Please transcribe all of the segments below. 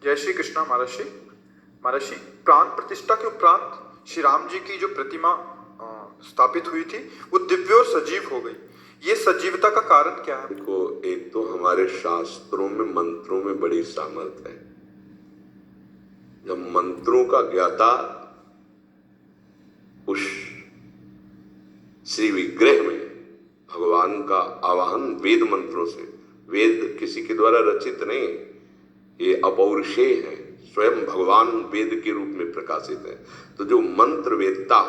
जय श्री कृष्णा महर्षि। महर्षि, प्राण प्रतिष्ठा के उपरांत श्री राम जी की जो प्रतिमा स्थापित हुई थी वो दिव्य और सजीव हो गई। ये सजीवता का कारण क्या है? देखो, एक तो हमारे शास्त्रों में मंत्रों में बड़ी सामर्थ्य है। जब मंत्रों का ज्ञाता उस श्री विग्रह में भगवान का आवाहन वेद मंत्रों से, वेद किसी के द्वारा रचित नहीं, ये अपौरुषेय है, स्वयं भगवान वेद के रूप में प्रकाशित है। तो जो मंत्र वेदता,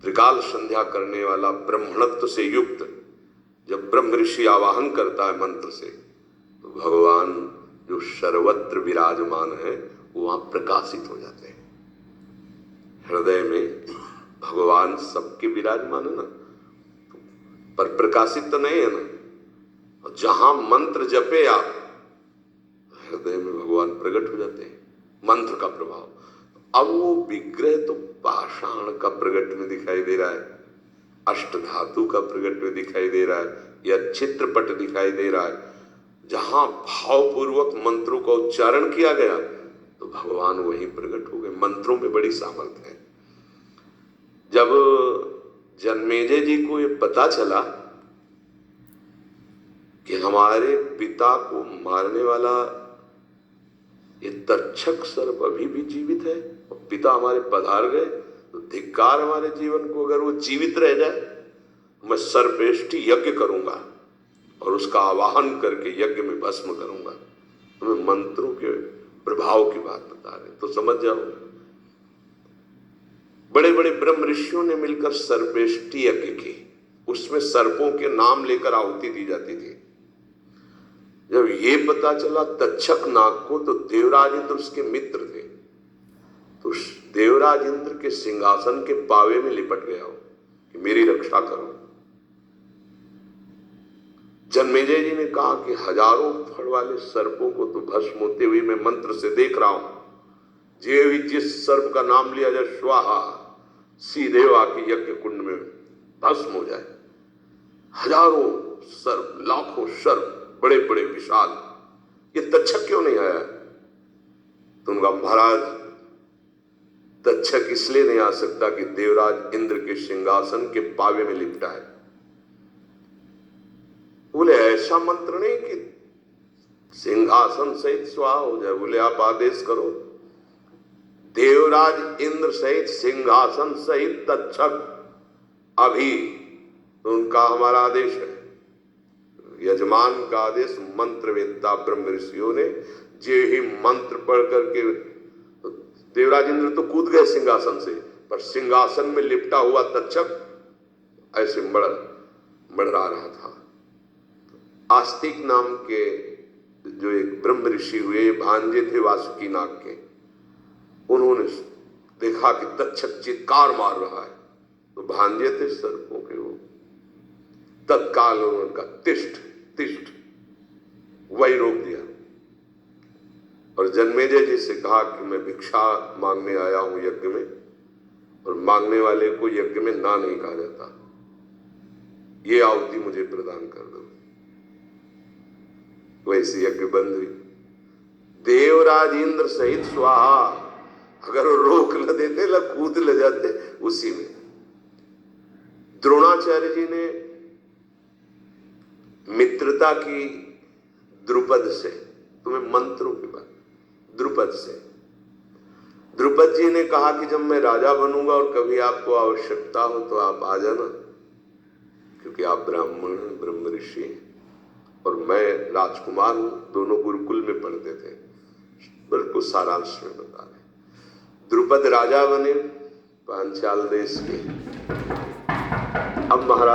त्रिकाल संध्या करने वाला, ब्रह्मणत्व से युक्त, जब ब्रह्म ऋषि आवाहन करता है मंत्र से, तो भगवान जो सर्वत्र विराजमान है वो वहां प्रकाशित हो जाते हैं। हृदय में भगवान सबके विराजमान है ना, पर प्रकाशित तो नहीं है ना। और जहां मंत्र जपे आप, हृदय में भगवान प्रकट हो जाते हैं, मंत्र का प्रभाव। अब वो विग्रह तो पाषाण का प्रकट में दिखाई दे रहा है, अष्ट धातु का प्रकट में दिखाई दे रहा है, या चित्रपट दिखाई दे रहा है। जहां भावपूर्वक मंत्रों का उच्चारण किया गया तो भगवान वहीं प्रकट हो गए। मंत्रों में बड़ी सामर्थ्य है। जब जन्मेजय जी को ये पता चला कि हमारे पिता को मारने वाला ये तक्षक सर्प अभी भी जीवित है और पिता हमारे पधार गए, तो धिक्कार हमारे जीवन को। अगर वो जीवित रह जाए, मैं सर्पेष्टि यज्ञ करूंगा और उसका आवाहन करके यज्ञ में भस्म करूंगा। तुम्हें मंत्रों के प्रभाव की बात बता रहे, तो समझ जाओ। बड़े बड़े ब्रह्म ऋषियों ने मिलकर सर्पेष्टि यज्ञ की, उसमें सर्पों के नाम लेकर आहुति दी जाती थी। जब ये पता चला तक्षक नाग को, तो देवराज इंद्र उसके मित्र थे, तो देवराज इंद्र के सिंहासन के पावे में लिपट गया हो कि मेरी रक्षा करो। जन्मेजय जी ने कहा कि हजारों फड़ वाले सर्पों को तो भस्म होते हुए मैं मंत्र से देख रहा हूं, जे भी जिस सर्प का नाम लिया जाए स्वाहा, सीधे आके यज्ञ कुंड में भस्म हो जाए। हजारों सर्प, लाखों सर्प, बड़े बड़े विशाल, ये तक्षक क्यों नहीं आया? तो उनका महाराज, तक्षक इसलिए नहीं आ सकता कि देवराज इंद्र के सिंहासन के पावे में लिपटा है। बोले ऐसा मंत्र नहीं कि सिंहासन सहित स्वाहा हो जाए। बोले आप आदेश करो, देवराज इंद्र सहित सिंहासन सहित तक्षक अभी। तो उनका हमारा आदेश है, यजमान का आदेश। मंत्र वेदता ब्रह्म ऋषियों ने जे ही मंत्र पढ़ करके, देवराज इंद्र तो कूद गए सिंहासन से, पर सिंहासन में लिपटा हुआ तक्षक ऐसे मड़रा रहा था। आस्तिक नाम के जो एक ब्रह्म ऋषि हुए, भांजे थे वासुकी नाग के, उन्होंने देखा कि तक्षक चित्कार मार रहा है, तो भांजे थे सर्पों के वो, तत्काल उनका तिष्ठ तिष्ठ वही रोक दिया और जन्मेजय जी से कहा कि मैं भिक्षा मांगने आया हूं यज्ञ में, और मांगने वाले को यज्ञ में ना नहीं कहा जाता, ये आहुति मुझे प्रदान कर दो। वैसे यज्ञ बंद हुई। देवराज इंद्र सहित स्वाहा, अगर वो रोक न देते ला कूद ले जाते उसी में। द्रोणाचार्य जी ने मित्रता की द्रुपद से, तुम्हें मंत्रों की बात, द्रुपद से, द्रुपद जी ने कहा कि जब मैं राजा बनूंगा और कभी आपको आवश्यकता हो तो आप आ जाना, क्योंकि आप ब्राह्मण ब्रह्म ऋषि हैं और मैं राजकुमार हूं। दोनों गुरुकुल में पढ़ते थे। बिल्कुल सारांश में बता रहे। द्रुपद राजा बने पांचाल देश के। अब महाराज